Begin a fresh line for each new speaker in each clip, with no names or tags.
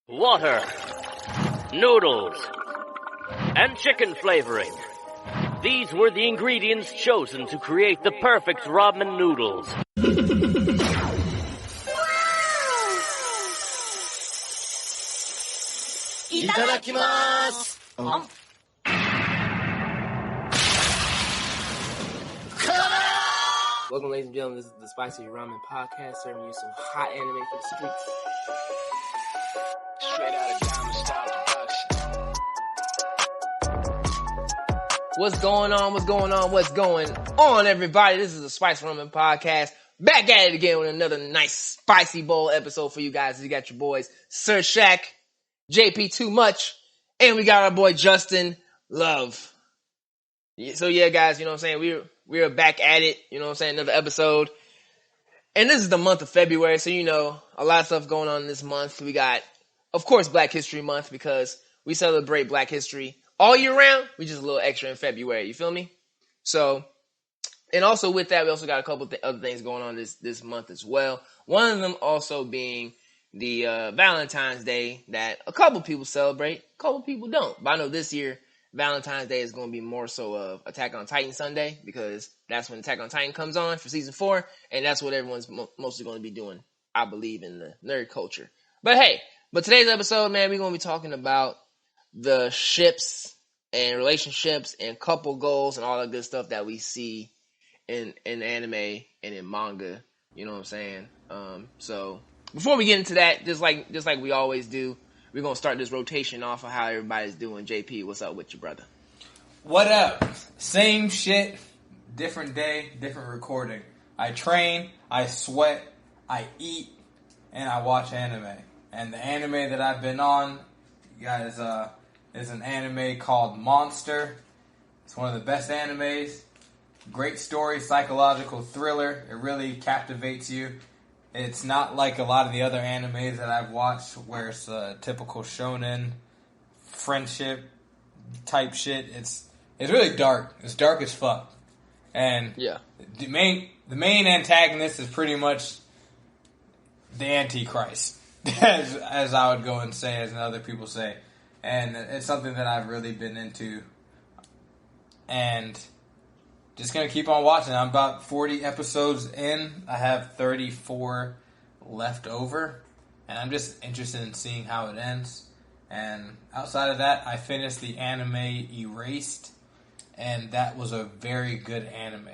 water, noodles, and chicken flavoring. These were the ingredients chosen to create the perfect ramen noodles.
Itadakimasu!
Welcome, ladies and gentlemen. This is the Spicy Ramen Podcast, serving you some hot anime for the streets.
Straight out of Diamond Style Production.
What's going on, everybody? This is the Spicy Ramen Podcast. Back at it again with another nice spicy bowl episode for you guys. You got your boys, Sir Shaq, JP Too Much, and we got our boy Justin Love. So yeah, guys, you know what I'm saying? We're back at it, you know what I'm saying? Another episode. And this is the month of February, so you know, a lot of stuff going on this month. We got, of course, Black History Month, because we celebrate Black History all year round. We just a little extra in February, you feel me? So, and also with that, we also got a couple other things going on this month as well. One of them also being the Valentine's Day that a couple people celebrate, a couple people don't. But I know this year, Valentine's Day is going to be more so of Attack on Titan Sunday, because that's when Attack on Titan comes on for season 4, and that's what everyone's mostly going to be doing, I believe, in the nerd culture. But hey, today's episode, man, we're going to be talking about the ships and relationships and couple goals and all that good stuff that we see in anime and in manga. You know what I'm saying? So before we get into that, just like we always do, we're going to start this rotation off of how everybody's doing. JP, what's up with you, brother?
What up? Same shit, different day, different recording. I train, I sweat, I eat, and I watch anime. And the anime that I've been on, you guys, is an anime called Monster. It's one of the best animes. Great story, psychological thriller. It really captivates you. It's not like a lot of the other animes that I've watched where it's a typical shonen friendship type shit. It's really dark. It's dark as fuck. And
yeah,
the main antagonist is pretty much the Antichrist, as I would go and say, as other people say. And it's something that I've really been into. And just going to keep on watching. I'm about 40 episodes in. I have 34 left over. And I'm just interested in seeing how it ends. And outside of that, I finished the anime Erased. And that was a very good anime.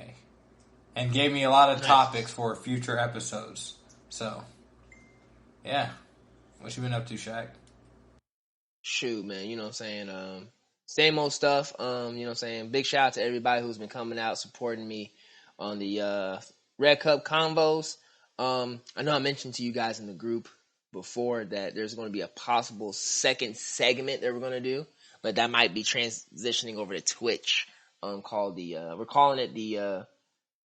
And gave me a lot of topics for future episodes. So, yeah. What you been up to, Shaq?
Shoot, man, you know what I'm saying? Same old stuff. You know what I'm saying? Big shout out to everybody who's been coming out supporting me on the Red Cup Convos. I know I mentioned to you guys in the group before that there's going to be a possible second segment that we're going to do, but that might be transitioning over to Twitch. Called the we're calling it the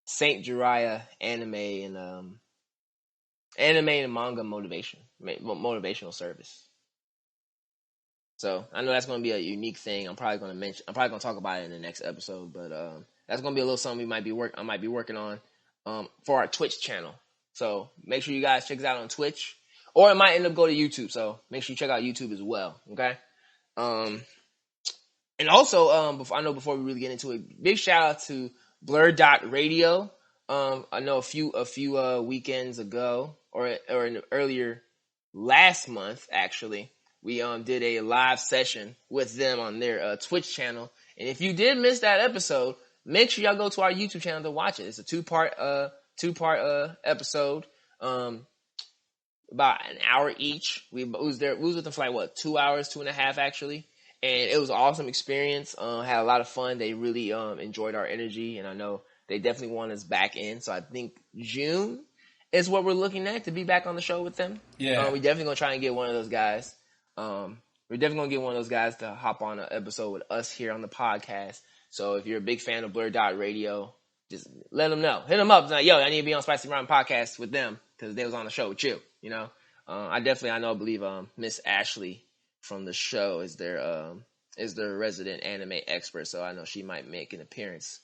Saint Jiraiya anime and manga motivational service. So I know that's going to be a unique thing. I'm probably going to talk about it in the next episode, but that's going to be a little something I might be working on for our Twitch channel. So make sure you guys check us out on Twitch, or it might end up going to YouTube. So make sure you check out YouTube as well. Okay. And also, before we really get into it, big shout out to Blur Dot Radio. I know a few weekends ago, or earlier last month actually, we did a live session with them on their Twitch channel. And if you did miss that episode, make sure y'all go to our YouTube channel to watch it. It's a two-part episode, about an hour each. We was with them for like 2 hours, 2.5 actually. And it was an awesome experience. Had a lot of fun. They really enjoyed our energy, and I know they definitely want us back in. So I think June is what we're looking at to be back on the show with them.
Yeah.
We definitely gonna try and get one of those guys. We're definitely gonna get one of those guys to hop on an episode with us here on the podcast. So if you're a big fan of Blur Dot Radio, just let them know. Hit them up. It's like, yo, I need to be on Spicy Ramen Podcast with them because they was on the show with you. You know, I believe Miss Ashley from the show is their resident anime expert. So I know she might make an appearance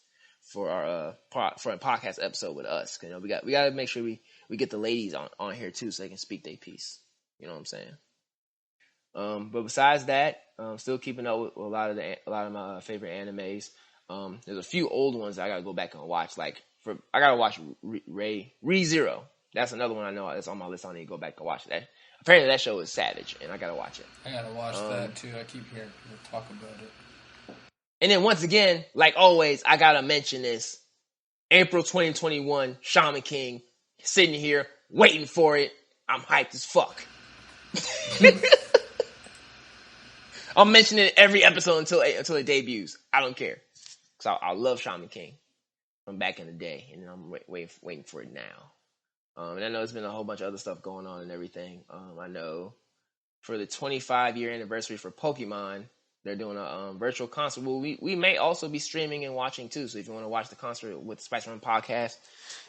for our for a podcast episode with us. You know, we got to make sure we get the ladies on here too, so they can speak their piece. You know what I'm saying? But besides that, still keeping up with a lot of my favorite animes. There's a few old ones I gotta go back and watch. I gotta watch Re:Zero. That's another one I know that's on my list. I need to go back and watch that. Apparently that show is savage, and I gotta watch it.
I gotta watch that too. I keep hearing people talk about it.
And then once again, like always, I gotta mention this. April 2021, Shaman King, sitting here waiting for it. I'm hyped as fuck. I'll mention it every episode until it debuts. I don't care. Cause I love Shaman King from back in the day, and I'm waiting for it now. And I know there's been a whole bunch of other stuff going on and everything. I know for the 25-year anniversary for Pokemon, they're doing a virtual concert. Well, we may also be streaming and watching too. So if you want to watch the concert with the Spice Run Podcast,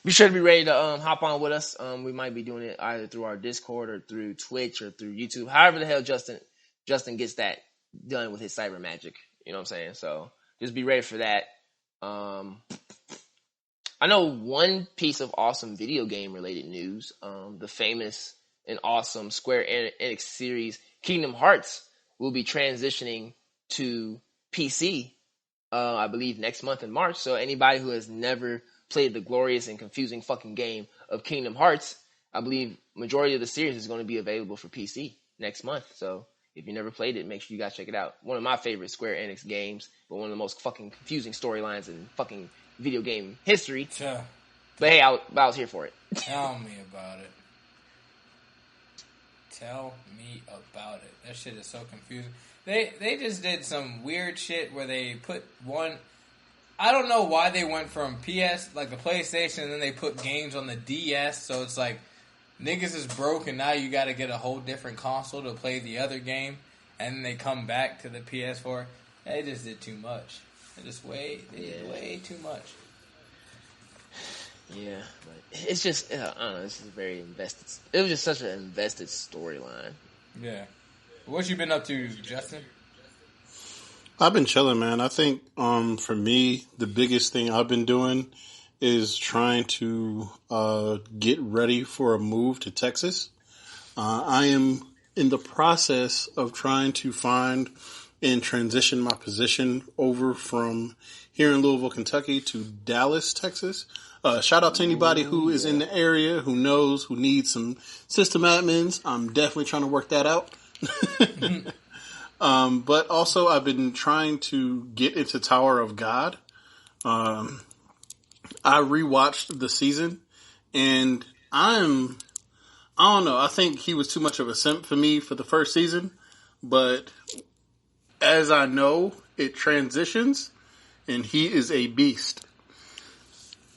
be sure to be ready to hop on with us. We might be doing it either through our Discord or through Twitch or through YouTube. However the hell Justin gets that done with his cyber magic. You know what I'm saying? So just be ready for that. I know one piece of awesome video game related news. The famous and awesome Square Enix series Kingdom Hearts will be transitioning to PC, I believe next month in March. So anybody who has never played the glorious and confusing fucking game of Kingdom Hearts, I believe majority of the series is going to be available for PC next month. So if you never played it, make sure you guys check it out. One of my favorite Square Enix games, but one of the most fucking confusing storylines in fucking video game history.
Yeah.
But hey, I was here for it.
Tell me about it. Tell me about it. That shit is so confusing. They just did some weird shit where they put one... I don't know why they went from PS, like the PlayStation, and then they put games on the DS, so it's like, niggas is broke and now you gotta get a whole different console to play the other game, and then they come back to the PS4. They just did too much. They did way too much.
Yeah, but it's just, I don't know, it's just very invested. It was just such an invested storyline.
Yeah. What you been up to, Justin?
I've been chilling, man. I think for me, the biggest thing I've been doing is trying to get ready for a move to Texas. I am in the process of trying to find and transition my position over from here in Louisville, Kentucky to Dallas, Texas. Shout out to anybody who is in the area, who knows, who needs some system admins. I'm definitely trying to work that out. But also I've been trying to get into Tower of God. I rewatched the season and I don't know. I think he was too much of a simp for me for the first season, but as I know, it transitions and he is a beast.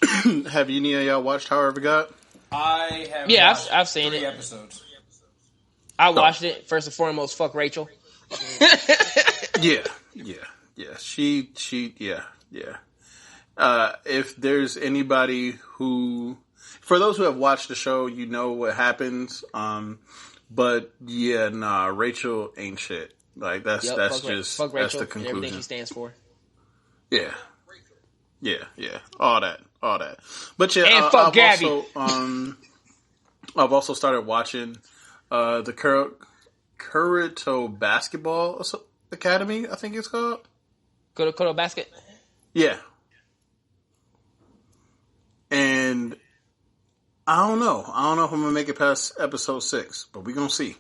Have any of y'all watched Tower of God?
I have.
Yeah, I've seen
3
it.
episodes.
I watched it. First and foremost, fuck Rachel.
Yeah. If there's anybody who, for those who have watched the show, you know what happens. But yeah, nah, Rachel ain't shit. Like that's
Fuck
that's
Rachel
the
and everything
conclusion.
she stands for.
Yeah, all that. But yeah,
And fuck Gabby.
I've also started watching the Kurito Basketball Academy, I think it's called.
Kodo Basket.
Yeah. And I don't know if I'm going to make it past episode 6, but we're going to see.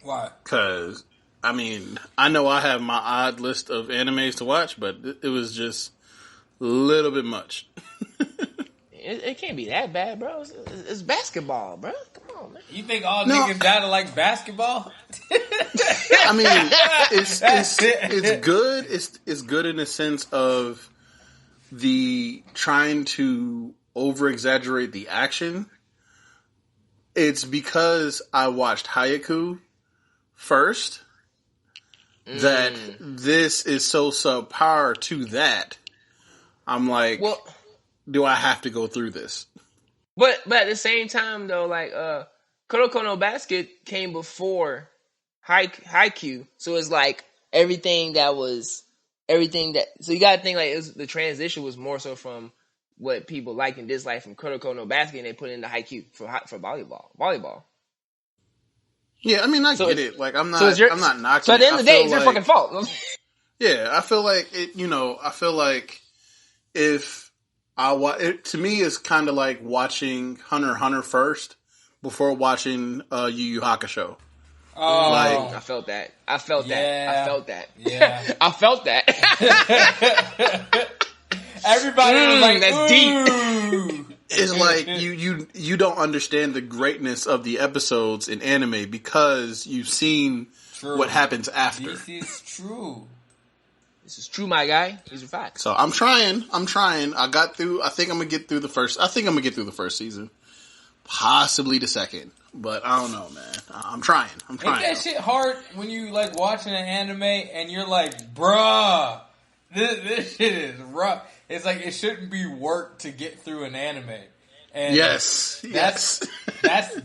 Why?
Because, I mean, I know I have my odd list of animes to watch, but it was just a little bit much.
It can't be that bad, bro. It's basketball, bro. Come on, man.
You think all niggas gotta like basketball?
I mean, it's good. It's good in the sense of the trying to over exaggerate the action. It's because I watched Haikyuu first that this is so subpar to that. I'm like,
Well,
do I have to go through this?
but at the same time though, like Kuroko no Basket came before Haikyuu, so it's like everything that. So you gotta think like the transition was more so from what people like and dislike from Kuroko no Basket, and they put it into Haikyuu for volleyball.
Yeah, I mean, I
So
get
it's-
it. Like, I'm
So
not knocking.
So at the end of the
I
day,
feel
it's your
like-
fucking fault.
Yeah, I feel like it. You know, I feel like if it to me is kind of like watching Hunter x Hunter first before watching Yu Yu Hakusho.
Oh,
Like-
I felt that. I felt that.
Yeah.
I felt that.
Yeah.
I felt that.
everybody was like,
that's deep.
"Ooh."
It's like you don't understand the greatness of the episodes in anime because you've seen
True.
what happens after.
This is true.
This is true, my guy. These are facts.
So I'm trying. I got through. I think I'm gonna get through the first season, possibly the second, but I don't know, man. I'm trying.
Ain't that shit hard when you like watching an anime and you're like, bruh, this shit is rough. It's like it shouldn't be work to get through an anime. And
Yes.
that's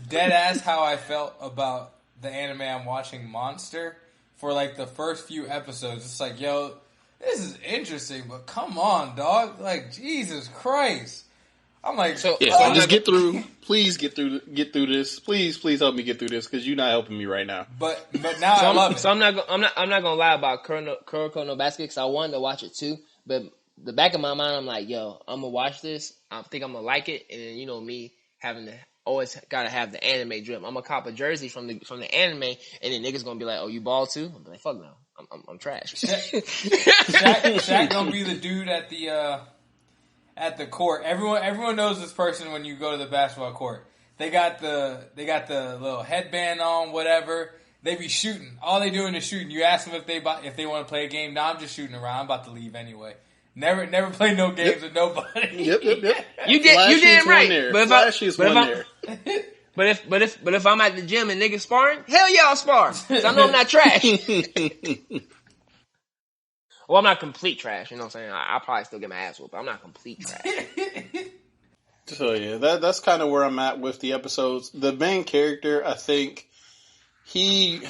dead ass how I felt about the anime I'm watching, Monster. For like the first few episodes, it's like, yo, this is interesting, but come on, dog. Like, Jesus Christ. I'm like,
So-
Yeah,
So
so
I'm
just
not-
get through. Please get through this. Please help me get through this because you're not helping me right now.
but now I love it.
So I'm not gonna lie about Kuroko no Basket because I wanted to watch it too, but the back of my mind I'm like, yo, I'm gonna watch this. I think I'm gonna like it, and then, you know me having to always gotta have the anime drip. I'm gonna cop a jersey from the anime, and then niggas gonna be like, oh, you ball too? I'm like, fuck no, I'm trash.
Shaq gonna be the dude at the court. Everyone knows this person when you go to the basketball court. They got the little headband on, whatever. They be shooting. All they doing is shooting. You ask them if they want to play a game. No, I'm just shooting around. I'm about to leave anyway. Never play no games with nobody.
Yep.
You did right. But if I-
Flashiest
but if
one
I-
there.
But if I'm at the gym and niggas sparring, hell yeah, I'll spar. 'Cause I know I'm not trash. Well, I'm not complete trash. You know what I'm saying? I'll probably still get my ass whooped, but I'm not complete trash.
So yeah, that's kind of where I'm at with the episodes. The main character, I think, it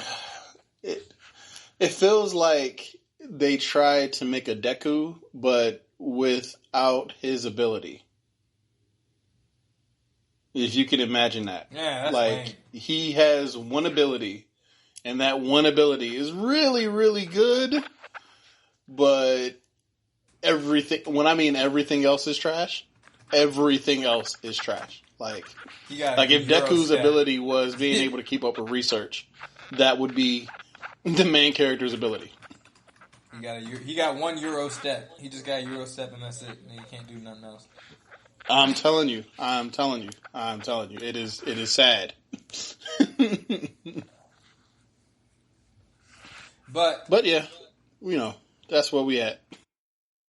feels like they tried to make a Deku, but without his ability. If you can imagine that.
Yeah, that's
like
lame.
he has one ability, and that one ability is really, really good, but when I mean everything else is trash, everything else is trash. Like if Deku's ability was being able to keep up with research, that would be the main character's ability.
He got one Euro step. He just got a Euro step and that's it. And he can't do nothing else.
I'm telling you. It is sad.
But
yeah, that's where we at.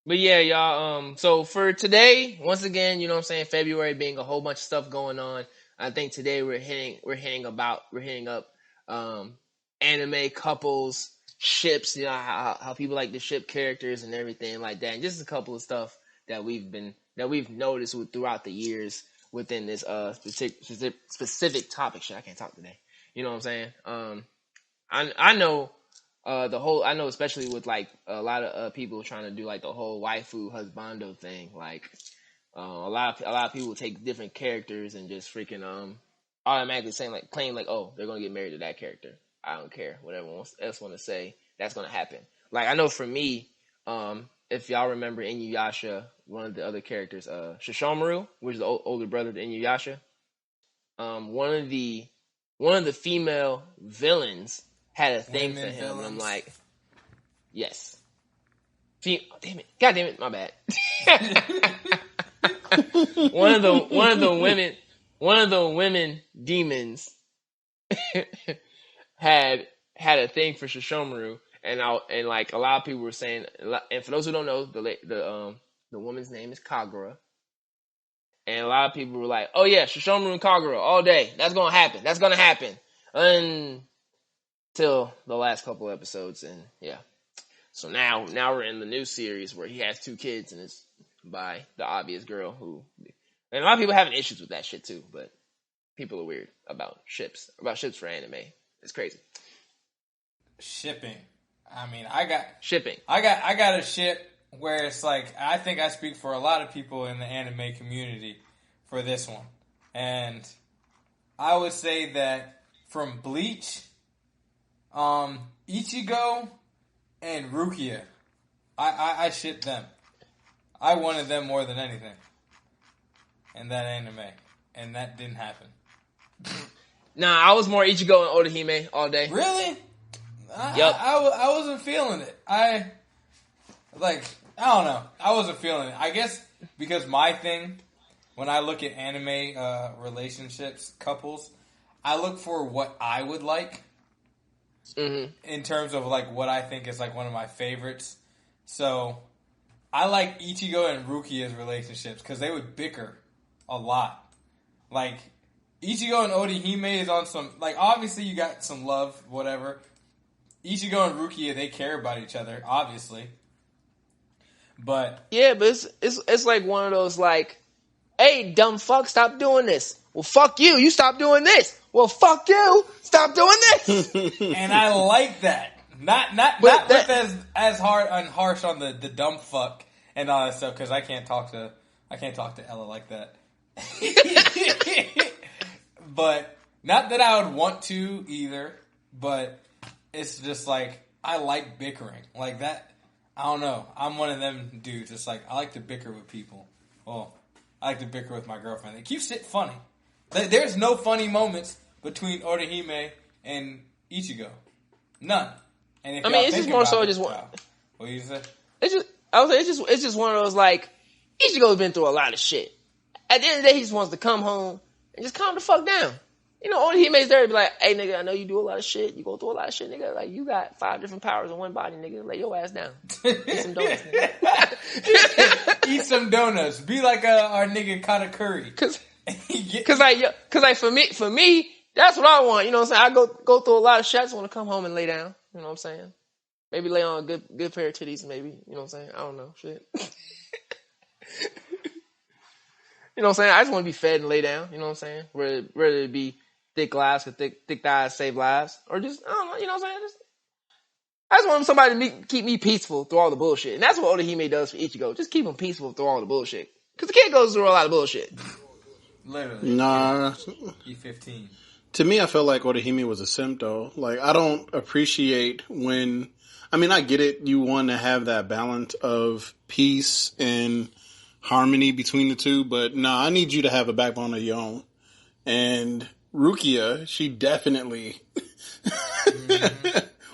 But yeah, y'all, so for today, once again, you know what I'm saying, February being a whole bunch of stuff going on, I think today we're hitting up anime couples, ships, you know, how people like to ship characters and everything like that. And just a couple of stuff that we've noticed throughout the years within this specific topic. Shit, I can't talk today. You know what I'm saying? I know especially with like a lot of people trying to do like the whole waifu husbando thing. Like a lot of people take different characters and just freaking automatically claim like, oh, they're gonna get married to that character. I don't care. Whatever else want to say, that's gonna happen. Like I know for me, if y'all remember Inuyasha, one of the other characters, Shishomaru, which is the older brother to Inuyasha, one of the female villains had a thing for him, and I'm like, yes. God damn it, my bad. one of the women demons had a thing for Shishomaru, and like a lot of people were saying, and for those who don't know, the woman's name is Kagura, and a lot of people were like, oh yeah, Shishomaru and Kagura all day. That's gonna happen. Until the last couple episodes, and yeah. So now we're in the new series where he has 2 kids, and it's by the obvious girl who, and a lot of people having issues with that shit too, but people are weird about ships for anime. It's crazy.
shipping. I mean, I got
Shipping.
I got a ship where it's like, I think I speak for a lot of people in the anime community for this one. And I would say that from Bleach Ichigo and Rukia. I shipped them. I wanted them more than anything. In that anime. And that didn't happen.
Nah, I was more Ichigo and Orihime all day.
Really?
Yup.
I wasn't feeling it. I don't know. I wasn't feeling it. I guess because my thing, when I look at anime relationships, couples, I look for what I would like.
Mm-hmm.
In terms of like what I think is like one of my favorites. So I like Ichigo and Rukia's relationships because they would bicker a lot. Like Ichigo and Orihime is on some, like, obviously you got some love, whatever. Ichigo and Rukia, they care about each other, obviously. But
Yeah, but it's like one of those like, hey, dumb fuck, stop doing this. Well, fuck you. You stop doing this. Well, fuck you. Stop doing this.
and I like that. Not
But
with as hard and harsh on the dumb fuck and all that stuff because I can't talk to Ella like that. But not that I would want to either. But it's just like I like bickering like that. I don't know. I'm one of them dudes. It's like I like to bicker with people. Well, I like to bicker with my girlfriend. It keeps it funny. There's no funny moments between Orihime and Ichigo. None. And if
I mean,
y'all
it's
think
just more
about
so
it,
just one.
what you say?
It's just one of those like Ichigo's been through a lot of shit. At the end of the day, he just wants to come home and just calm the fuck down. You know, Orihime's there to be like, hey nigga, I know you do a lot of shit. You go through a lot of shit, nigga. Like you got 5 different powers in one body, nigga. Lay your ass down. Eat some donuts, nigga.
Eat some donuts. Be like our nigga Katakuri.
Cause for me, that's what I want. You know what I'm saying? I go through a lot of shit. I just want to come home and lay down. You know what I'm saying? Maybe lay on a good pair of titties, maybe. You know what I'm saying? I don't know. Shit. You know what I'm saying? I just want to be fed and lay down. You know what I'm saying? Whether it be thick lives or thick thighs save lives. Or just, I don't know. You know what I'm saying? I just want somebody to keep me peaceful through all the bullshit. And that's what Orihime does for Ichigo. Just keep him peaceful through all the bullshit. Because the kid goes through a lot of bullshit.
Literally.
Nah.
He's 15.
To me, I felt like Orihime was a simp, though. Like, I don't appreciate when... I mean, I get it. You want to have that balance of peace and harmony between the two, but I need you to have a backbone of your own. And Rukia, she definitely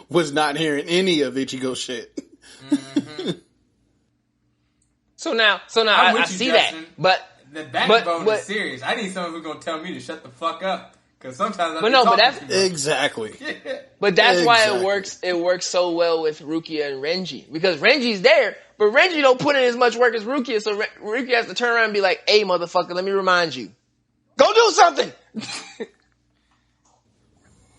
was not hearing any of Ichigo's shit.
Mm-hmm.
So now
I'm
I
with you,
see
Justin.
that. But
The backbone is serious. I need someone who's going to tell me to shut the fuck up. Because sometimes
Exactly.
But that's why
Exactly.
it works so well with Rukia and Renji. Because Renji's there, but Renji don't put in as much work as Rukia, so Rukia has to turn around and be like, hey motherfucker, let me remind you. Go do something!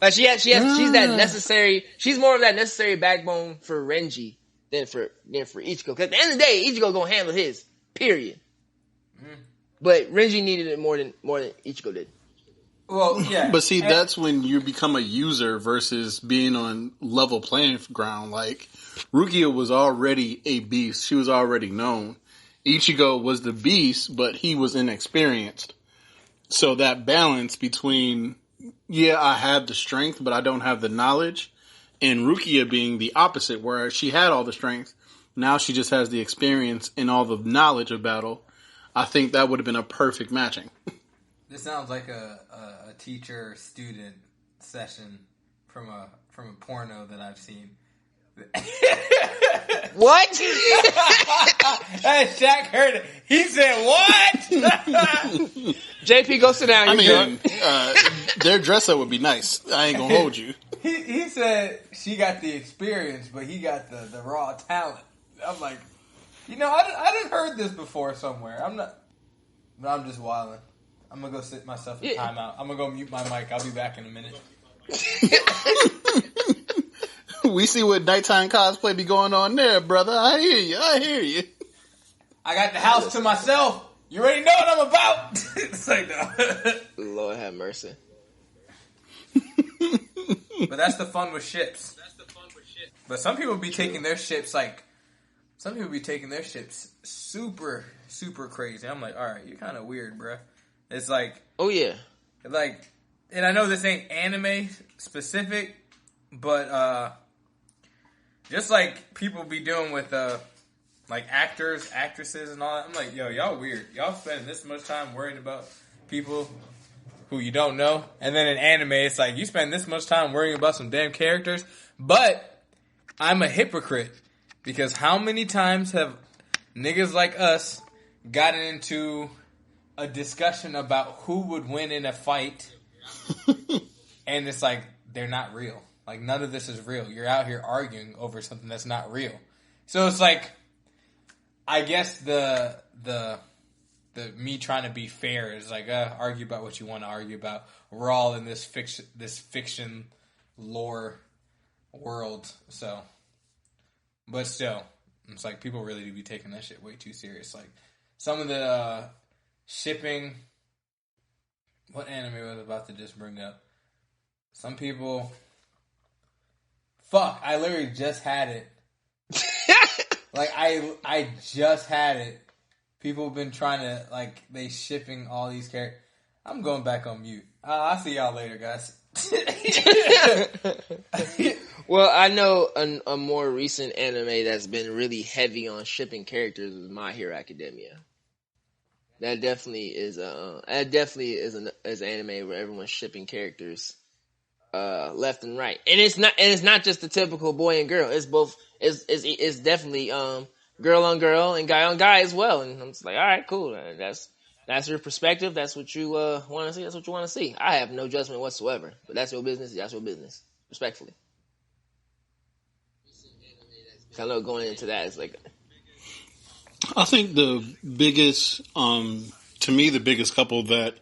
Like she's that necessary, she's more of that necessary backbone for Renji than for Ichigo. Because at the end of the day, Ichigo gonna handle his. Period. But Renji needed it more than Ichigo did.
Well, yeah.
But see, that's when you become a user versus being on level playing ground. Like, Rukia was already a beast. She was already known. Ichigo was the beast, but he was inexperienced. So that balance between, I have the strength, but I don't have the knowledge, and Rukia being the opposite, where she had all the strength, now she just has the experience and all the knowledge of battle. I think that would have been a perfect matching.
This sounds like a teacher-student session from a porno that I've seen.
What?
Hey, Shaq heard it. He said, what?
JP, go sit down.
I
You're
mean,
good.
their dress up would be nice. I ain't gonna hold you.
He said she got the experience, but he got the raw talent. I'm like, I didn't heard this before somewhere. But I'm just wilding. I'm gonna go sit myself in timeout. I'm gonna go mute my mic. I'll be back in a minute.
We see what nighttime cosplay be going on there, brother. I hear you.
I got the house to myself. You already know what I'm about. It's like, no.
Lord have mercy.
But that's the fun with ships. But some people be taking their ships super, super crazy. I'm like, all right, you're kind of weird, bruh. It's like,
Oh yeah.
and I know this ain't anime specific, But just like people be doing with like actors, actresses, and all that. I'm like, yo, y'all weird. Y'all spend this much time worrying about people who you don't know, and then in anime, it's like you spend this much time worrying about some damn characters. But I'm a hypocrite because how many times have niggas like us gotten into a discussion about who would win in a fight, and it's like they're not real. Like none of this is real. You're out here arguing over something that's not real. So it's like, I guess the me trying to be fair is like argue about what you want to argue about. We're all in this fiction lore world. So, but still, it's like people really do be taking that shit way too serious. Like some of the shipping. What anime was I about to just bring up? Some people. Fuck! I literally just had it. Like I just had it. People have been trying to like they shipping all these characters. I'm going back on mute. I'll see y'all later, guys.
Well, I know a more recent anime that's been really heavy on shipping characters is My Hero Academia. That definitely is an anime where everyone's shipping characters left and right, and it's not just the typical boy and girl. It's both. It's definitely girl on girl and guy on guy as well. And I'm just like, all right, cool. That's your perspective. That's what you want to see. That's what you want to see. I have no judgment whatsoever. But that's your business. That's your business. Respectfully. I know going into that is like.
I think the biggest, to me, the biggest couple that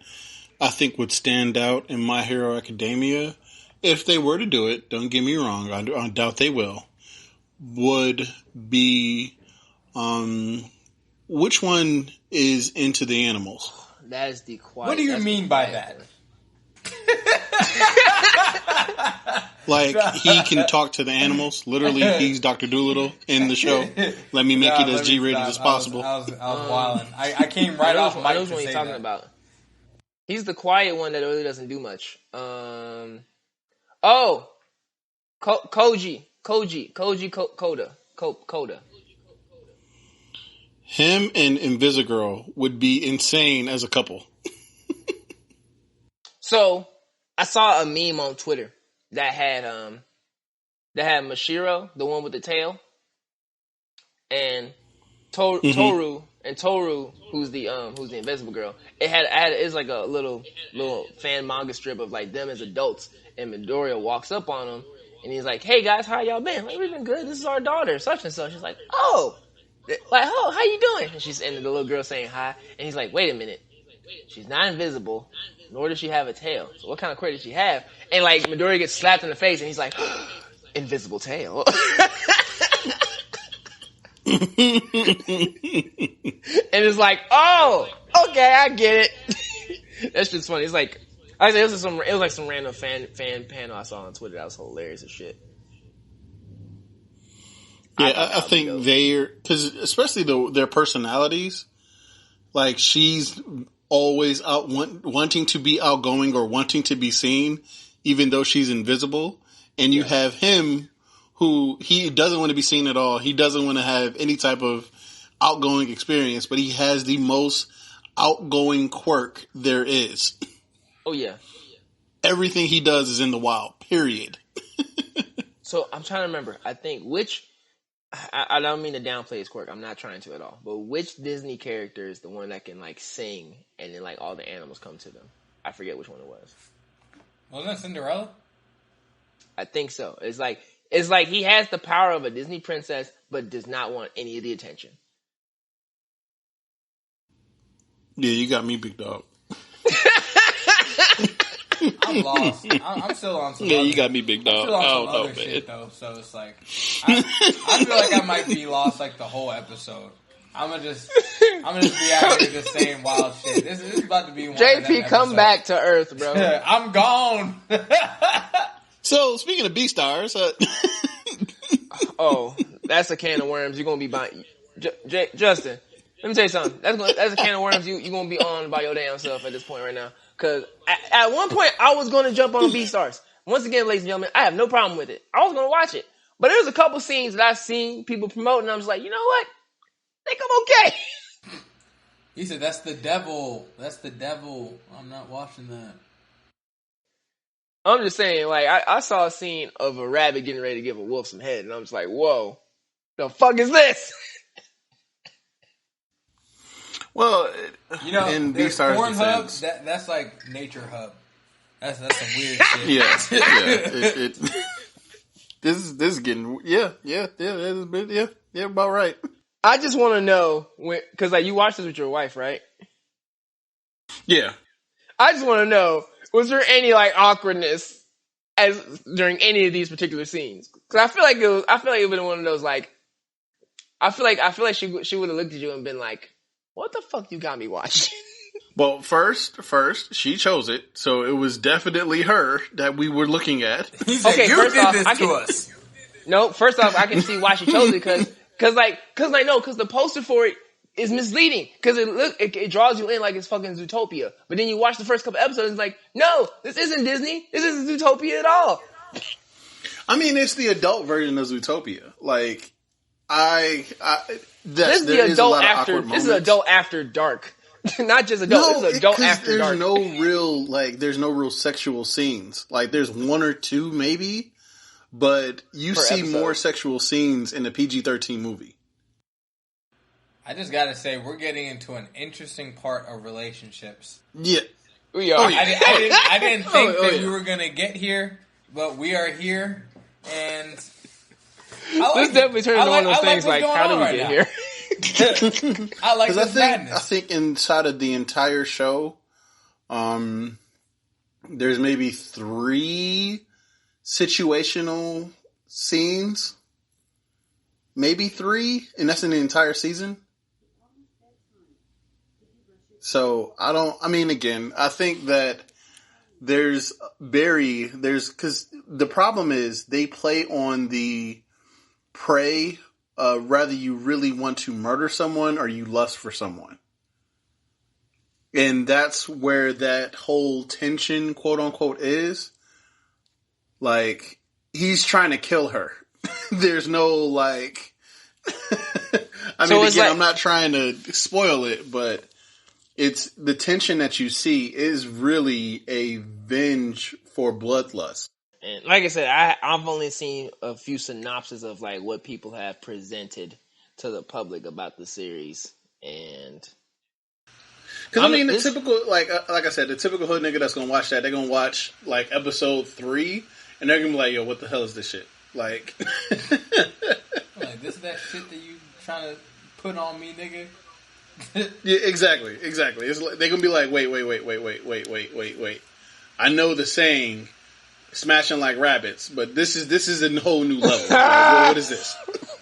I think would stand out in My Hero Academia, if they were to do it, don't get me wrong, I doubt they will, would be, which one is into the animals?
That is the quiet.
What do you mean by that?
Like, he can talk to the animals. Literally, he's Dr. Doolittle in the show. Let me make it as G-rated as possible.
I was wilding. I came right off mic
I know
to
what
say
you're talking
that.
about. He's the quiet one that really doesn't do much. Koji Koda.
Him and Invisigirl would be insane as a couple.
So, I saw a meme on Twitter that had Mashiro, the one with the tail, and Toru, who's the Invisible Girl. It's like a little fan manga strip of like them as adults, and Midoriya walks up on them, and he's like, "Hey guys, how y'all been? Like, we've been good. This is our daughter, such and such." She's like, "Oh, how you doing?" And the little girl saying hi, and he's like, "Wait a minute, she's not invisible, nor does she have a tail. So what kind of quirk does she have?" And like Midoriya gets slapped in the face, and he's like, "Invisible tail." And it's like, oh, okay, I get it. That's just funny. It's like, I said, it was like some random fan panel I saw on Twitter that was hilarious as shit.
Yeah, I think because especially their personalities, like she's always out wanting to be outgoing or wanting to be seen, even though she's invisible. And you have him who he doesn't want to be seen at all. He doesn't want to have any type of outgoing experience, but he has the most outgoing quirk there is.
Oh yeah.
Everything he does is in the wild, period.
So I'm trying to remember. I think I don't mean to downplay his quirk. I'm not trying to at all. But which Disney character is the one that can like sing and then like all the animals come to them? I forget which one it was.
Wasn't that Cinderella?
I think so. It's like he has the power of a Disney princess, but does not want any of the attention.
Yeah, you got me, big dog.
I'm lost. I'm still on some.
Yeah,
other,
you got me, big dog.
I'm still on
I
some
don't know,
other
man.
shit though, so it's like I feel like I might be lost like the whole episode. I'm gonna just be out here just saying wild shit. This is about to be one of them
JP, come
episodes.
back to Earth, bro.
I'm gone.
So, speaking of B-Stars,
Oh, that's a can of worms. You're gonna be buying. Justin, let me tell you something. That's a can of worms. You're gonna be on by your damn self at this point right now. Cause at one point I was gonna jump on B-Stars. once again, ladies and gentlemen, I have no problem with it. I was gonna watch it, but there's a couple scenes that I've seen people promote, and I'm just like, you know what? I think I'm okay.
He said, "That's the devil. That's the devil. I'm not watching that."
I'm just saying, like, I saw a scene of a rabbit getting ready to give a wolf some head, and I'm just like, whoa, the fuck is this?
Well,
You know,
in
there's
Beastars
Pornhub.
defense,
That's like Nature Hub. That's some weird shit.
yeah, this is getting about right.
I just want to know, because like you watched this with your wife, right?
Yeah.
I just want to know, was there any like awkwardness as during any of these particular scenes? Because I feel like it would have been one of those like, I feel like she would have looked at you and been like, "What the fuck you got me watching?"
Well, first, she chose it, so it was definitely her that we were looking at.
He said,
Okay,
"You
first
did
off,
this to us."
No, first off, I can see why she chose it because the poster for it is misleading because it draws you in like it's fucking Zootopia, but then you watch the first couple episodes and it's like, no, this isn't Disney, this isn't Zootopia at all.
I mean, it's the adult version of Zootopia. Like,
This is the adult after. This is adult after dark, not just adult.
No,
this is adult
'cause
after dark.
there's no real sexual scenes. Like, there's one or two maybe, but you
Per
see
episode.
more sexual scenes in the PG-13 movie.
I just gotta say, we're getting into an interesting part of relationships.
Yeah.
We are.
Oh, yeah.
I didn't think
Oh,
that
yeah.
we were gonna get here, but we are here, and
This definitely turned into one of those things like, how did we get here?
I like
Because
this madness.
I think inside of the entire show, there's maybe 3 situational scenes. Maybe 3, and that's in the entire season. So, again, I think that because the problem is they play on the prey, whether you really want to murder someone or you lust for someone. And that's where that whole tension, quote unquote, is. Like, he's trying to kill her. There's no, like... I'm not trying to spoil it, but it's the tension that you see is really a venge for bloodlust.
And like I said, I've only seen a few synopses of like what people have presented to the public about the series, and
Because the typical, like I said, the typical hood nigga that's gonna watch that, they're gonna watch like episode 3, and they're gonna be like, "Yo, what the hell is this shit?" Like,
Like, this is that shit that you trying to put on me, nigga.
yeah, exactly. It's like, they're gonna be like, "Wait. I know the saying, smashing like rabbits, but this is a whole new level. Like, what is this?"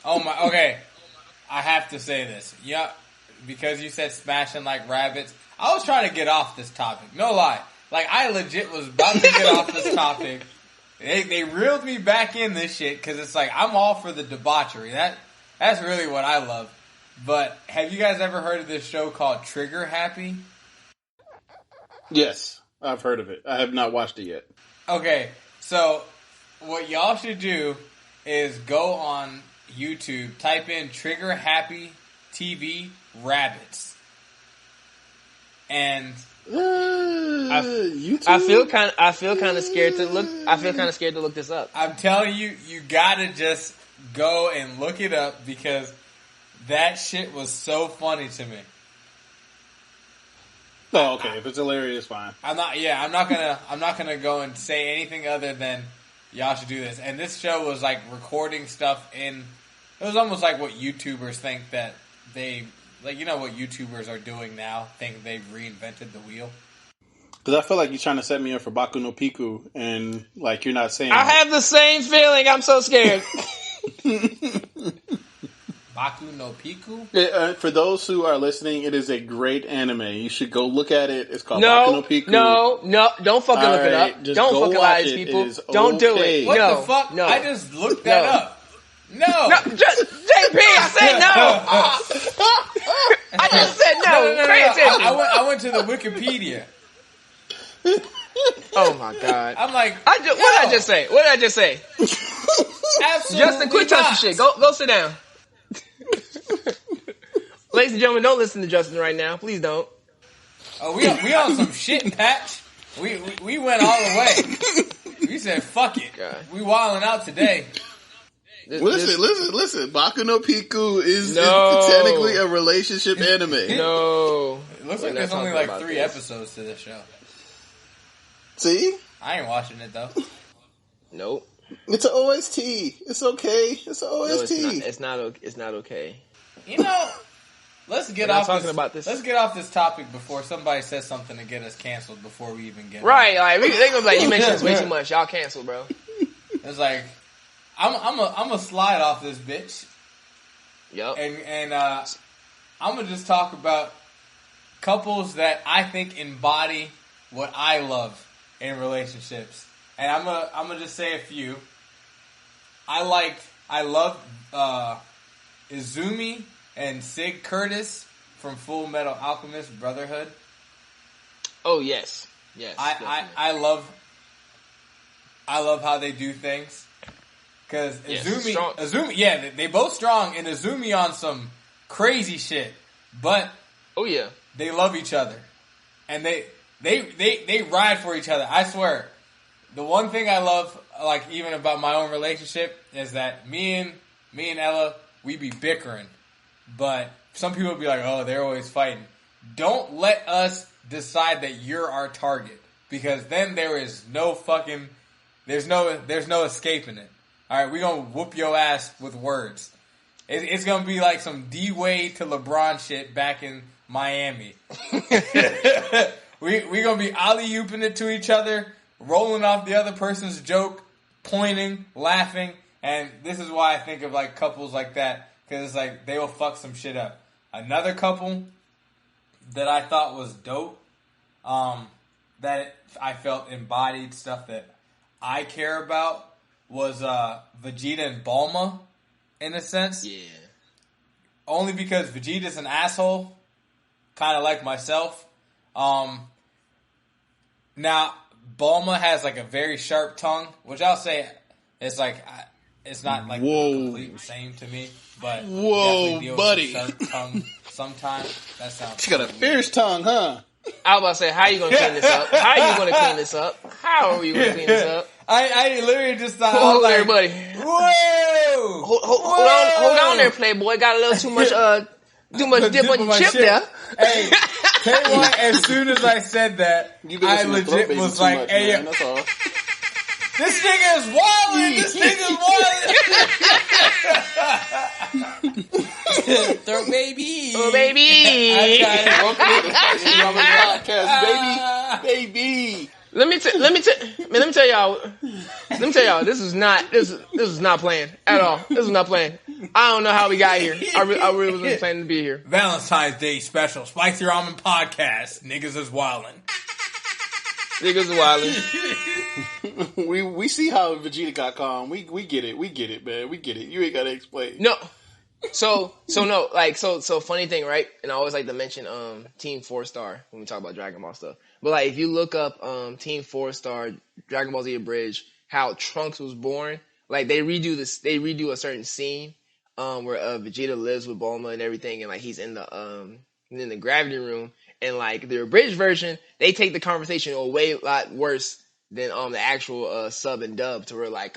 Oh my, okay. I have to say this. Yeah, because you said smashing like rabbits. I was trying to get off this topic. No lie. Like, I legit was about to get off this topic. They reeled me back in this shit because it's like, I'm all for the debauchery. That's really what I love. But have you guys ever heard of this show called Trigger Happy?
Yes, I've heard of it. I have not watched it yet.
Okay, so what y'all should do is go on YouTube, type in Trigger Happy TV Rabbits. And
YouTube?
I feel kind of scared to look. I feel kind of scared to look this up.
I'm telling you, you gotta just go and look it up because that shit was so funny to me.
Oh, okay. If it's hilarious, fine.
I'm not gonna go and say anything other than y'all should do this. And this show was like recording stuff it was almost like what YouTubers think that they, like, you know what YouTubers are doing now, think they've reinvented the wheel.
Because I feel like you're trying to set me up for Baku no Piku, and like you're not saying.
I have the same feeling. I'm so scared.
Baku no Piku?
For those who are listening, it is a great anime. You should go look at it. It's called Baku no Piku.
No, don't fucking look it
Alright,
up.
just
Don't
go
fucking
watch
lie to
it.
these people.
It is
Don't do
okay.
it.
What
No,
the fuck?
no.
I just looked that
No.
up. No.
No, JP, I said no. I just said no.
No.
Pay attention.
I went to the Wikipedia.
Oh my god.
I'm like,
what did I just say? What did I just say?
Absolutely
Justin, quit
not.
touching shit. Go sit down. Ladies and gentlemen, don't listen to Justin right now. Please don't.
Oh, we on some shit, Patch. We went all the way. We said, fuck it.
God.
We wilding out today.
Listen. Baku no Piku is
No.
technically a relationship anime.
No.
It looks
We're
like
not
there's only
talking
like
about
3
this.
episodes to this show.
See?
I ain't watching it though.
Nope.
It's an OST. It's okay. It's an
No,
OST.
it's not okay.
You know, let's get
We're not
off
talking
this,
about this.
Let's get off this topic before somebody says something to get us canceled before we even get
Right, like they gonna be like, you mentioned this way too much. Y'all cancel, bro.
It's like I'm a slide off this bitch,
Yup.
and I'm gonna just talk about couples that I think embody what I love in relationships, and I'm gonna just say a few. I love Izumi and Sig Curtis from Full Metal Alchemist Brotherhood.
Oh yes. Yes.
I love how they do things. Cause
Yes, strong.
Izumi, yeah, they both strong, and Izumi on some crazy shit, but
Oh yeah.
they love each other, and they ride for each other. I swear, the one thing I love, like even about my own relationship, is that me and Ella, we be bickering, but some people be like, oh, they're always fighting. Don't let us decide that you're our target, because then there is no fucking, there's no escaping it. All right, we gonna whoop your ass with words. It's gonna be like some D-Wade to LeBron shit back in Miami. we gonna be alley-ooping it to each other, rolling off the other person's joke, pointing, laughing, and this is why I think of like couples like that, because it's like they will fuck some shit up. Another couple that I thought was dope, that I felt embodied stuff that I care about, was Vegeta and Bulma, in a sense.
Yeah.
Only because Vegeta's an asshole, kind of like myself. Now, Bulma has like a very sharp tongue, which I'll say it's like, it's not like
Whoa.
the complete same to me, but
Whoa,
definitely deal
buddy.
with a sharp tongue sometimes. That sounds
She got a fierce tongue, huh?
I was about to say, how you gonna clean this up? How you gonna clean this up? How are you gonna clean this up?
I literally just thought, I was
Hold
like,
everybody.
whoa!
Hold on there, Playboy. Got a little too much dip on your
my
chip
shit.
there.
Hey, tell you what, as soon as I said that,
You've been
I
listening to Throat
legit
Baby
was
too
like,
much,
hey,
man. That's all.
this nigga is wildin', this nigga's wildin'. Throw baby.
Oh baby.
Podcast, baby.
Let me tell y'all. This is not planned at all. This is not planned. I don't know how we got here. I really wasn't planning to be here.
Valentine's Day special, Spicy Ramen Podcast, niggas is wildin'.
Niggas wildin'.
We see how Vegeta got calm. We get it, man. We get it. You ain't gotta explain.
No. So funny thing, right? And I always like to mention Team 4-Star when we talk about Dragon Ball stuff. But like if you look up Team 4-Star Dragon Ball Z Abridged, how Trunks was born, like they redo a certain scene where Vegeta lives with Bulma and everything, and like he's in the gravity room, and like the abridged version, they take the conversation a way lot worse than the actual sub and dub, to where like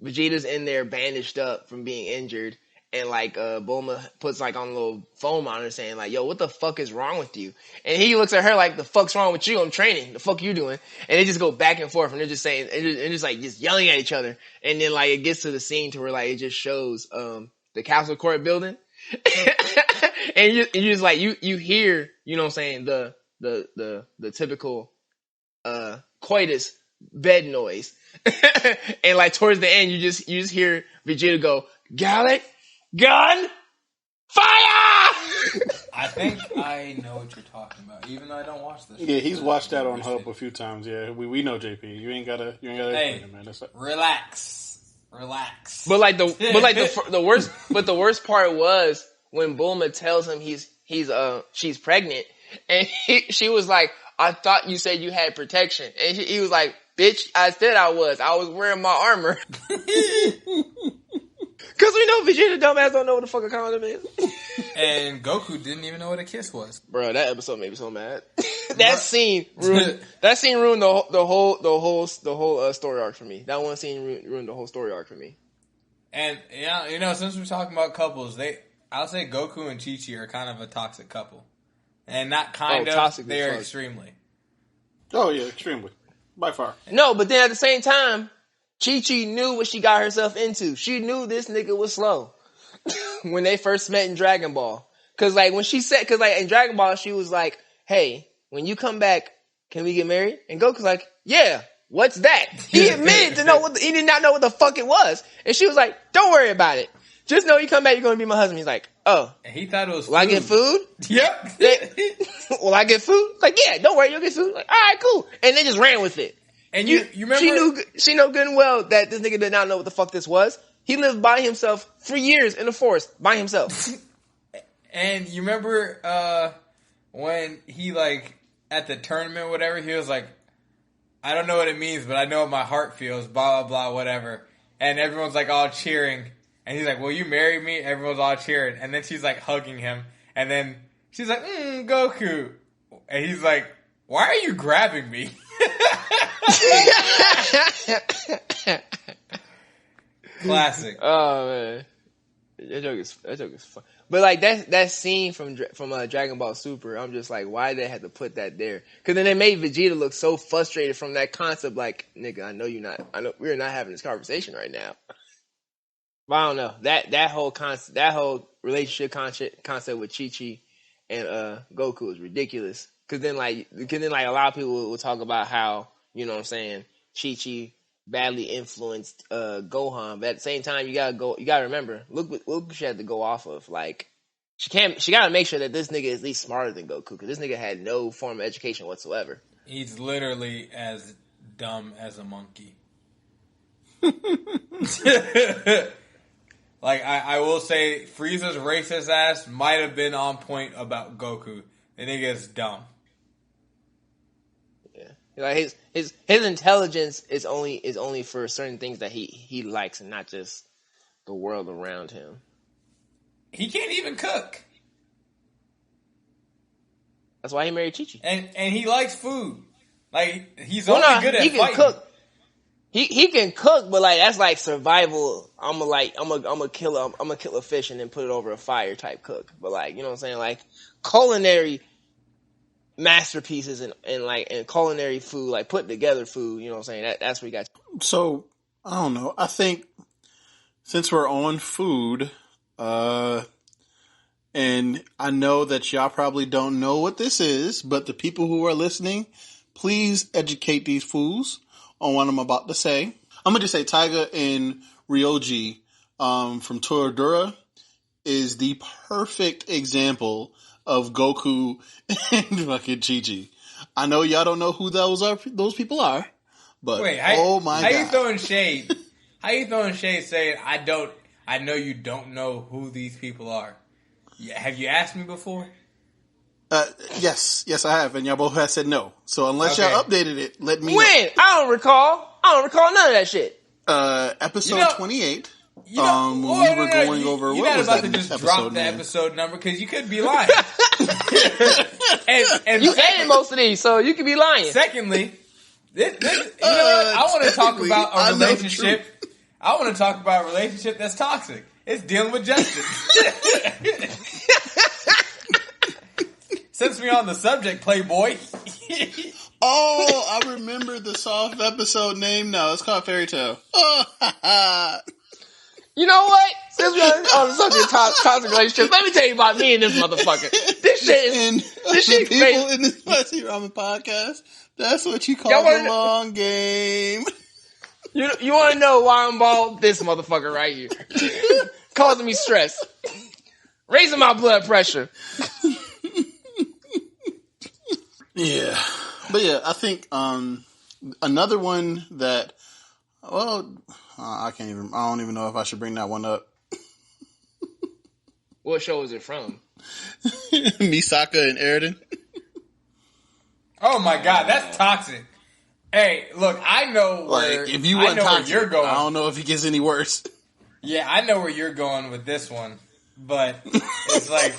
Vegeta's in there bandaged up from being injured. And like Bulma puts like on a little foam on her saying like, yo, what the fuck is wrong with you? And he looks at her like, the fuck's wrong with you? I'm training. The fuck you doing? And they just go back and forth, and they're just saying, and just like just yelling at each other. And then like it gets to the scene to where like it just shows the Castle Court building. And you just like you hear, you know what I'm saying, the typical coitus bed noise. And like towards the end you just hear Vegeta go, Gallic, gun, fire!
I think I know what you're talking about, even though I don't watch this.
Yeah, he's watched that on Hub a few times. Yeah, we know JP. You ain't gotta
Hey,
explain it, man. That's
relax.
But the worst part was when Bulma tells him she's pregnant, and she was like, I thought you said you had protection. And he was like, bitch, I said I was. I was wearing my armor. Cause we know Vegeta dumbass don't know what the fuck a condom is.
And Goku didn't even know what a kiss was.
Bro, that episode made me so mad. That scene ruined the whole story arc for me. That one scene ruined the whole story arc for me.
And yeah, you know, since we're talking about couples, I'll say Goku and Chi-Chi are kind of a toxic couple. And not kind of,
toxic
they are
as fuck.
extremely.
Oh yeah, extremely, by far.
No, but then at the same time, Chi-Chi knew what she got herself into. She knew this nigga was slow when they first met in Dragon Ball. Cause like when she said, cause like in Dragon Ball, she was like, hey, when you come back, can we get married? And Goku's like, yeah, what's that? He admitted to he did not know what the fuck it was. And she was like, don't worry about it. Just know you come back, you're going to be my husband. He's like, oh.
And he thought it was
Will I get food?
Yep.
Will I get food? Like, yeah, don't worry, you'll get food. Like, all right, cool. And they just ran with it.
And you remember?
She knew good and well that this nigga did not know what the fuck this was. He lived by himself for years in the forest by himself.
And you remember when he like at the tournament, or whatever, he was like, I don't know what it means, but I know what my heart feels. Blah blah blah, whatever. And everyone's like all cheering, and he's like, "Will you marry me?" Everyone's all cheering, and then she's like hugging him, and then she's like, "Goku," and he's like, "Why are you grabbing me?" Classic.
Oh man, that joke is fun. But like that scene from Dragon Ball Super, I'm just like, why they had to put that there? Because then they made Vegeta look so frustrated from that concept. Like, nigga, I know we're not having this conversation right now. But I don't know that whole concept, that whole relationship concept with Chi-Chi and Goku is ridiculous. Because then like a lot of people will talk about how, you know what I'm saying, Chi-Chi badly influenced Gohan, but at the same time you gotta remember, look what she had to go off of. Like she gotta make sure that this nigga is at least smarter than Goku, because this nigga had no form of education whatsoever.
He's literally as dumb as a monkey. Like I will say, Frieza's racist ass might have been on point about Goku. The nigga is dumb.
Like his intelligence is only for certain things that he likes, and not just the world around him.
He can't even cook.
That's why he married Chi-Chi.
And he likes food. Like he's
good at
fighting.
Can cook. He can cook, but like that's like survival. I'm gonna kill a fish and then put it over a fire type cook. But like, you know what I'm saying? Like culinary masterpieces and culinary food, like put together food, you know what I'm saying? That's where you got.
So, I don't know. I think since we're on food, and I know that y'all probably don't know what this is, but the people who are listening, please educate these fools on what I'm about to say. I'm going to just say Taiga and Ryoji from Toradora is the perfect example of Goku and fucking Chi-Chi. I know y'all don't know who those people are, but
wait,
oh my god.
How you throwing shade? How you throwing shade saying I know you don't know who these people are? Have you asked me before?
Yes, I have, and y'all both have said no. So unless y'all updated it, let me know.
I don't recall none of that shit.
Episode 28. We were going over
you're
what
not
was
about
that
to just
episode
drop the
name?
episode number because you could be lying. and
You edited most of these, so you could be lying.
Secondly, you know what? I want to talk about a relationship. I want to talk about a relationship that's toxic. It's dealing with justice. Since we're on the subject, Playboy.
Oh, I remember the soft episode name now. It's called Fairy Tale. Oh,
You know what? Since we're on the subject of toxic relationships, let me tell you about me and this motherfucker. This shit is
people
crazy.
in the Spicy Ramen podcast. That's what you call the long game.
You want to know why I'm bald? This motherfucker right here. Causing me stress. Raising my blood pressure.
Yeah. But yeah, I think another one that, I don't even know if I should bring that one up.
What show is it from?
Misaka and Erden.
Oh my god, that's toxic. Hey, look, I know where,
Like, if you
I
want
know
toxic,
where you're going.
I don't know if it gets any worse.
Yeah, I know where you're going with this one, but it's like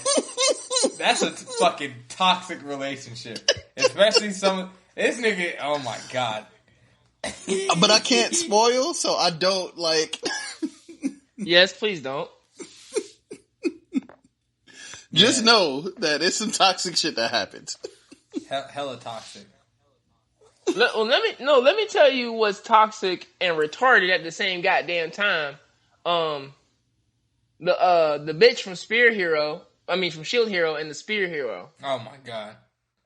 that's a fucking toxic relationship, especially this nigga. Oh my god.
But I can't spoil, so I don't like.
Yes, please don't.
Just know that it's some toxic shit that happens.
Hella toxic.
Let me tell you what's toxic and retarded at the same goddamn time. The bitch from from Shield Hero and the Spear Hero.
Oh my god.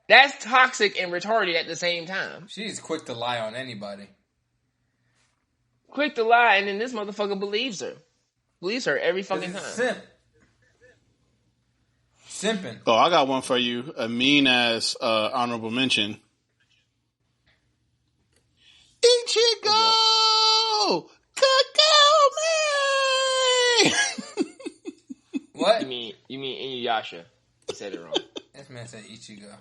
That's toxic and retarded at the same time.
She's quick to lie on anybody.
Quick to lie, and then this motherfucker believes her. Believes her every fucking time.
Simp. Simping.
Oh, I got one for you. A mean ass honorable mention. Ichigo! Cacao man!
What?
You mean Inuyasha? You said it wrong.
This man said Ichigo.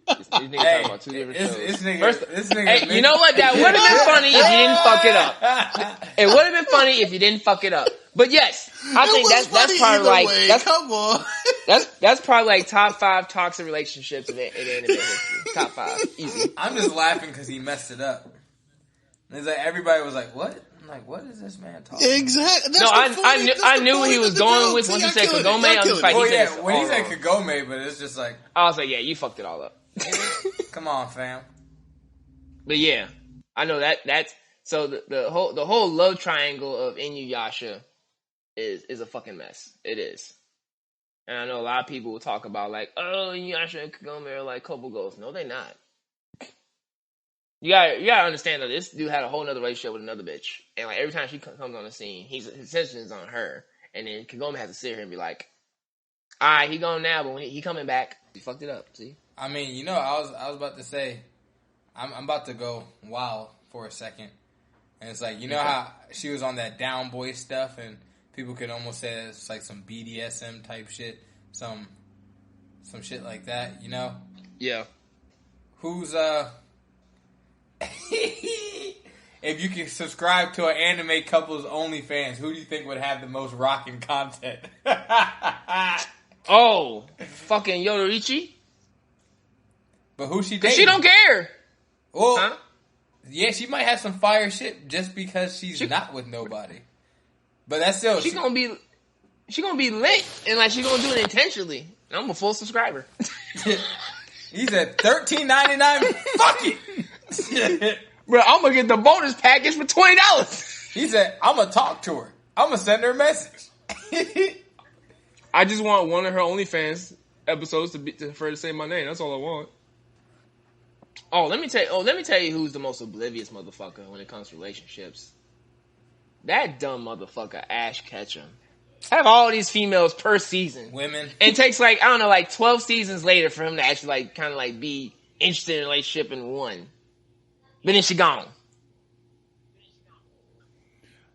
These niggas talking about two different shows.
This nigga.
Hey, you know what? That would have been funny if you didn't fuck it up. It would have been funny if you didn't fuck it up. But yes, I think that's probably like
come on.
that's probably like top 5 toxic relationships in anime history. Top 5, easy.
I'm just laughing because he messed it up. It's like everybody was like, "What?" I'm like, "What is this man talking?"
Exactly.
No, I knew what he was going with once he said Kagome. I was like,
Oh yeah, when he said Kagome, but it's just like,
I was like, yeah, you fucked it all up.
come on, fam.
But yeah, I know that's so the whole love triangle of Inuyasha is a fucking mess. It is. And I know a lot of people will talk about like, oh, Inuyasha and Kagome are like couple goals. No, they're not. You gotta understand that this dude had a whole nother relationship with another bitch, and like every time she comes on the scene, his attention is on her, and then Kagome has to sit here and be like, "All right, he gone now, but when he coming back, he fucked it up." See?
I mean, you know, I was about to say, I'm about to go wild for a second, and it's like, you know how she was on that down boy stuff, and people could almost say it's like some BDSM type shit, some shit like that, you know?
Yeah.
Who's if you can subscribe to an anime couple's OnlyFans, who do you think would have the most rocking content?
Oh, fucking Yoruichi.
But who she
Cause
dating?
she don't care.
Well, yeah, she might have some fire shit just because she's not with nobody. But that's still
She gonna be lit, and like she gonna do it intentionally. And I'm a full subscriber.
He said $13.99. Fuck it.
Bro, I'm gonna get the bonus package for $20.
He said, I'm gonna talk to her. I'm gonna send her a message.
I just want one of her OnlyFans episodes for her to say my name. That's all I want. Let me tell you who's the most oblivious motherfucker when it comes to relationships. That dumb motherfucker, Ash Ketchum. Have all these females per season.
Women.
And it takes like, I don't know, like 12 seasons later for him to actually like kind of like be interested in a relationship in one. But then she gone.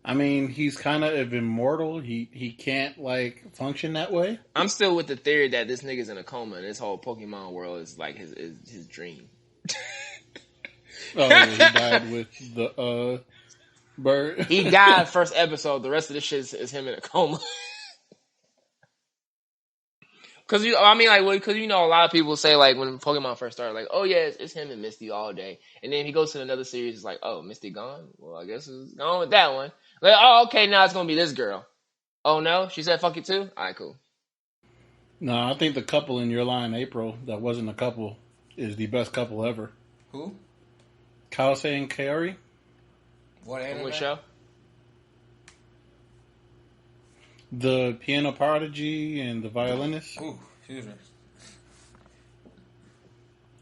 I mean, he's kind of immortal. He can't like function that way.
I'm still with the theory that this nigga's in a coma and this whole Pokemon world is like his dream.
Oh, yeah, he died with the bird.
He died first episode. The rest of this shit is him in a coma. Cause you know, a lot of people say like when Pokemon first started, like, oh yeah, it's him and Misty all day, and then he goes to another series, it's like, oh, Misty gone. Well, I guess it's gone with that one. Like, oh, okay, now it's gonna be this girl. Oh no, she said fuck it too. All right, cool.
No, I think the couple in your line, April, that wasn't a couple, is the best couple ever.
Who?
Kase and Kaori.
What anime?
What show?
The piano prodigy and the violinist.
Ooh, excuse me.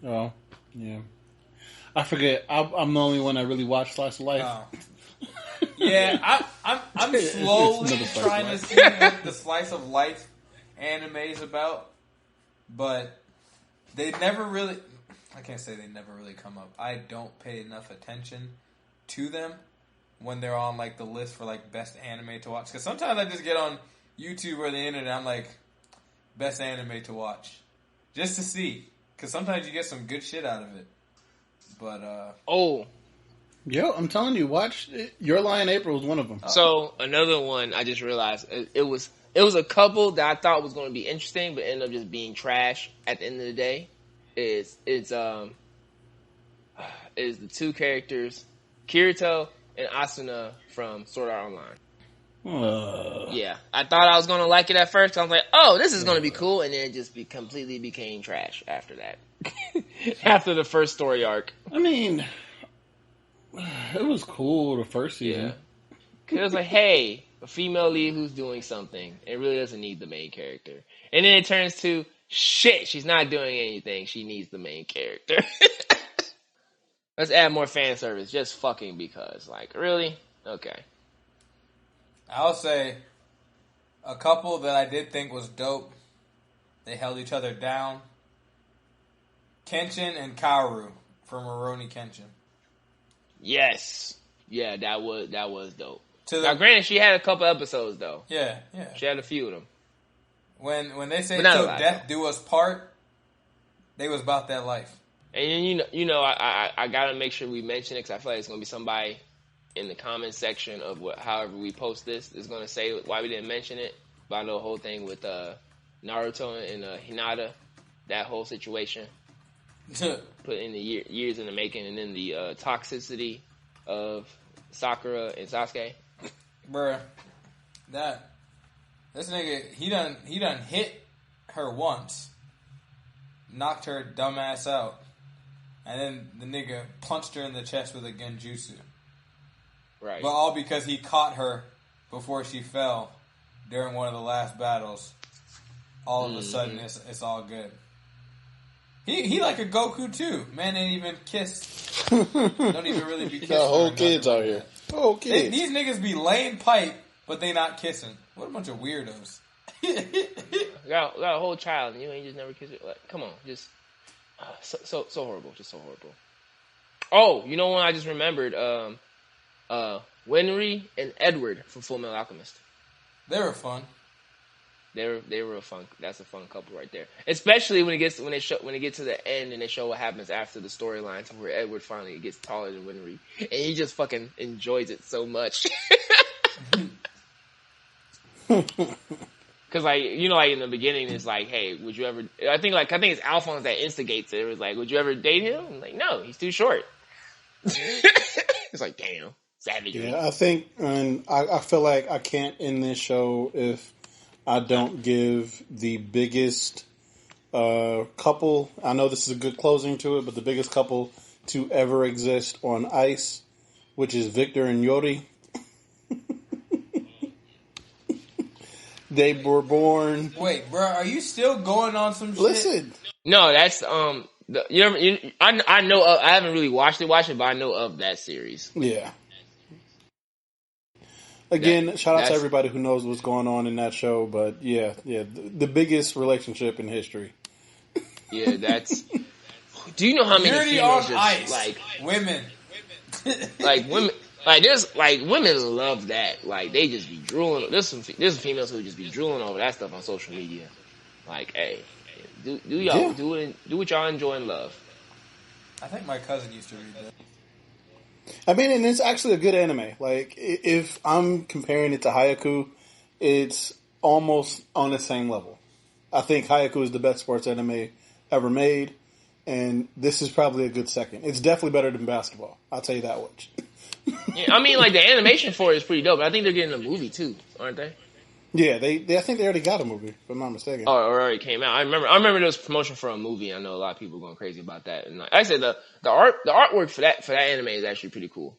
Oh, yeah. I forget. I'm the only one that really watched Slice of Life.
Oh. Yeah, I'm slowly
Another slice
trying
of
to see what the Slice of Life anime is about, but they never really. I can't say they never really come up. I don't pay enough attention to them when they're on like the list for like best anime to watch. Because sometimes I just get on YouTube or the internet, I'm like, best anime to watch, just to see. Because sometimes you get some good shit out of it. But,
Oh,
Yo, I'm telling you, watch Your Lie in April was one of them.
so another one I just realized it was a couple that I thought was going to be interesting, but ended up just being trash at the end of the day. Is the two characters Kirito and Asuna from Sword Art Online. Yeah, I thought I was going to like it at first. I was like, oh, this is going to be cool, and then it just completely became trash after that. After the first story arc.
I mean, it was cool the first season.
Yeah. Cause it was like, hey, a female lead who's doing something. It really doesn't need the main character. And then it turns to, shit, she's not doing anything. She needs the main character. Let's add more fan service. Just fucking because. Like, really? Okay.
I'll say a couple that I did think was dope. They held each other down. Kenshin and Kaoru from Rurouni Kenshin.
Yes. Yeah, that was dope.
To
Now,
the,
granted, she had a couple episodes, though.
yeah.
She had a few of them.
When they say
But not a
till
lot,
death do us part, they was about that life.
And then, I gotta make sure we mention it because I feel like it's gonna be somebody in the comment section of however we post this is gonna say why we didn't mention it. But I know the whole thing with Naruto and Hinata, that whole situation, put in the years in the making, and then the toxicity of Sakura and Sasuke.
Bruh, this nigga, he done hit her once, knocked her dumbass out, and then the nigga punched her in the chest with a genjutsu.
Right.
But all because he caught her before she fell during one of the last battles. All of a sudden, it's all good. He like a Goku too. Man ain't even kissed. Don't even really be kissing.
Got whole
her,
kids
nothing
out
like
here. Whole kids.
These niggas be laying pipe, but they not kissing. What a bunch of weirdos.
got a whole child and you ain't just never kissed it. Like, come on, just so horrible, just so horrible. Oh, you know what I just remembered? Winry and Edward from Full Metal Alchemist.
They were fun.
They were a fun. That's a fun couple right there. Especially when it gets to the end and they show what happens after the storyline, to where Edward finally gets taller than Winry, and he just fucking enjoys it so much. Because like in the beginning, it's like, hey, would you ever? I think it's Alphonse that instigates it. It was like, would you ever date him? I'm like, no, he's too short. It's like, damn, savagery.
Yeah, I think, and I feel like I can't end this show if I don't give the biggest couple. I know this is a good closing to it, but the biggest couple to ever exist on ice, which is Victor and Yori. They were born.
Wait, bro, are you still going on some shit?
Listen,
No, that's I know I haven't really watched it, but I know of that series.
yeah. Again, shout out to
that's-
everybody who knows what's going on in that show, but yeah, the biggest relationship in history.
Yeah, that's. Do you know how many
Purity on
females just
ice.
like
Women.
women? Like there's like women love that. Like they just be drooling. There's some females who just be drooling over that stuff on social media. Like, hey, do y'all do what y'all enjoy and love.
I think my cousin used to read that.
I mean, and it's actually a good anime. Like, if I'm comparing it to Hayaku, it's almost on the same level. I think Hayaku is the best sports anime ever made, and this is probably a good second. It's definitely better than basketball. I'll tell you that much.
Yeah, I mean, like the animation for it is pretty dope. I think they're getting a movie too, aren't they?
Yeah, they I think they already got a movie, if I'm not mistaken.
Or already came out. I remember there was promotion for a movie. I know a lot of people going crazy about that. And like I said, the artwork for that anime is actually pretty cool.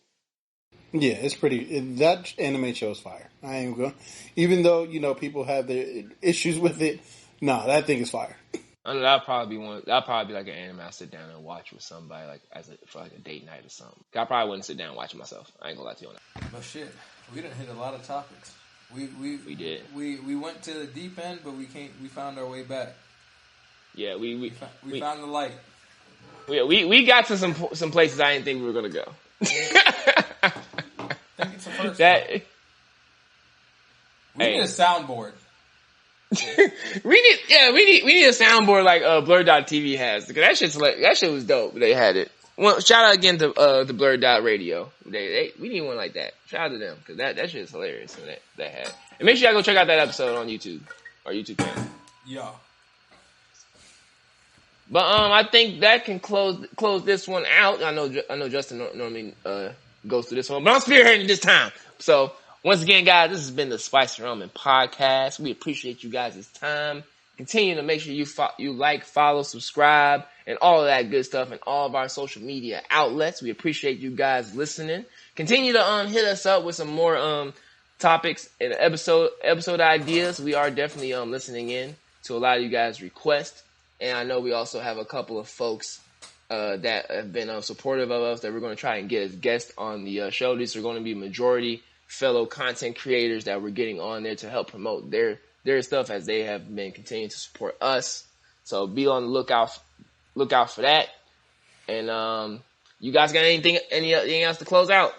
Yeah, it's pretty. That anime show is fire. I ain't going. Even though people have their issues with it, nah, that thing is fire.
I know that'll probably be like an anime I sit down and watch with somebody like for like a date night or something. I probably wouldn't sit down and watch it myself. I ain't gonna lie to you on that.
But shit, we done hit a lot of topics. We
did.
We went to the deep end, but we found our way back.
Yeah, we
found the light.
We got to some places I didn't think we were gonna go.
I think it's the first.
That
We need a soundboard.
we need a soundboard like Blur.tv has, because that shit was dope. They had it. Well, shout out again to the Blur.radio. We need one like that. Shout out to them, because that shit is hilarious. And that had. And make sure y'all go check out that episode on YouTube, our YouTube channel.
Yeah.
But I think that can close this one out. I know Justin normally goes through this one, but I'm spearheading this time. So once again, guys, this has been the Spicy Ramen Podcast. We appreciate you guys' time. Continue to make sure you like, follow, subscribe, and all of that good stuff in all of our social media outlets. We appreciate you guys listening. Continue to hit us up with some more topics and episode ideas. We are definitely listening in to a lot of you guys' requests. And I know we also have a couple of folks that have been supportive of us that we're going to try and get as guests on the show. These are going to be majority fellow content creators that we're getting on there to help promote their stuff as they have been continuing to support us. So be on the lookout for that. And you guys got anything else to close out?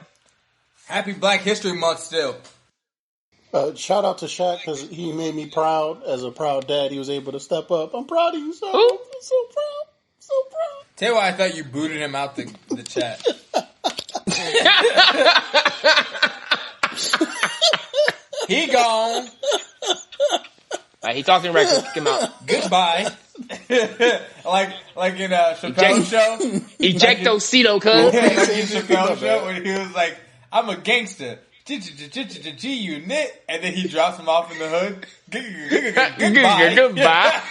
Happy Black History Month still.
Shout out to Shaq, because he made me proud. As a proud dad, he was able to step up. I'm proud of you, son.
Who?
I'm so proud. So proud.
Tell you why I thought you booted him out the chat. He gone.
He talking record. Kick him out.
Goodbye. like in Chappelle's show.
Ejectocito, cuz.
Like in Chappelle's show when he was like, I'm a gangster. G-unit. And then he drops him off in the hood.
Goodbye.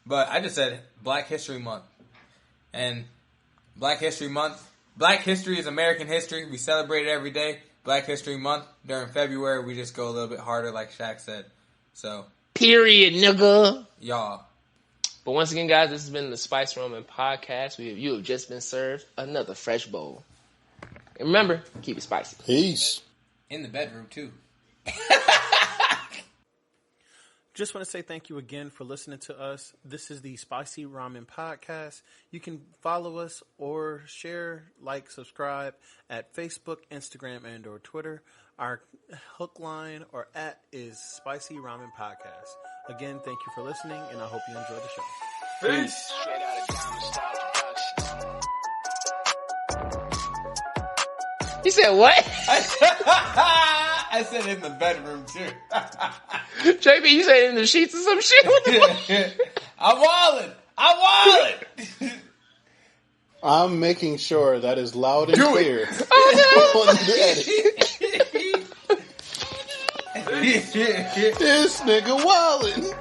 But I just said Black History Month. And Black History is American history. We celebrate it every day. Black History Month. During February, we just go a little bit harder, like Shaq said. So.
Period, nigga.
Y'all.
But once again, guys, this has been the Spice Ramen Podcast. You have just been served another fresh bowl. And remember, keep it spicy.
Peace.
In the bedroom, too.
Just want to say thank you again for listening to us. This is the Spicy Ramen Podcast. You can follow us or share, like, subscribe at Facebook, Instagram, and or Twitter. Our hook line or @ is Spicy Ramen Podcast. Again, thank you for listening, and I hope you enjoy the show.
Peace.
Straight out of Diamond Style Productions.
You said what?
I said in the bedroom, too.
JB, you said in the sheets or some shit?
I'm wildin'.
I'm making sure that is loud and clear.
Oh,
On the edit. This nigga wildin'.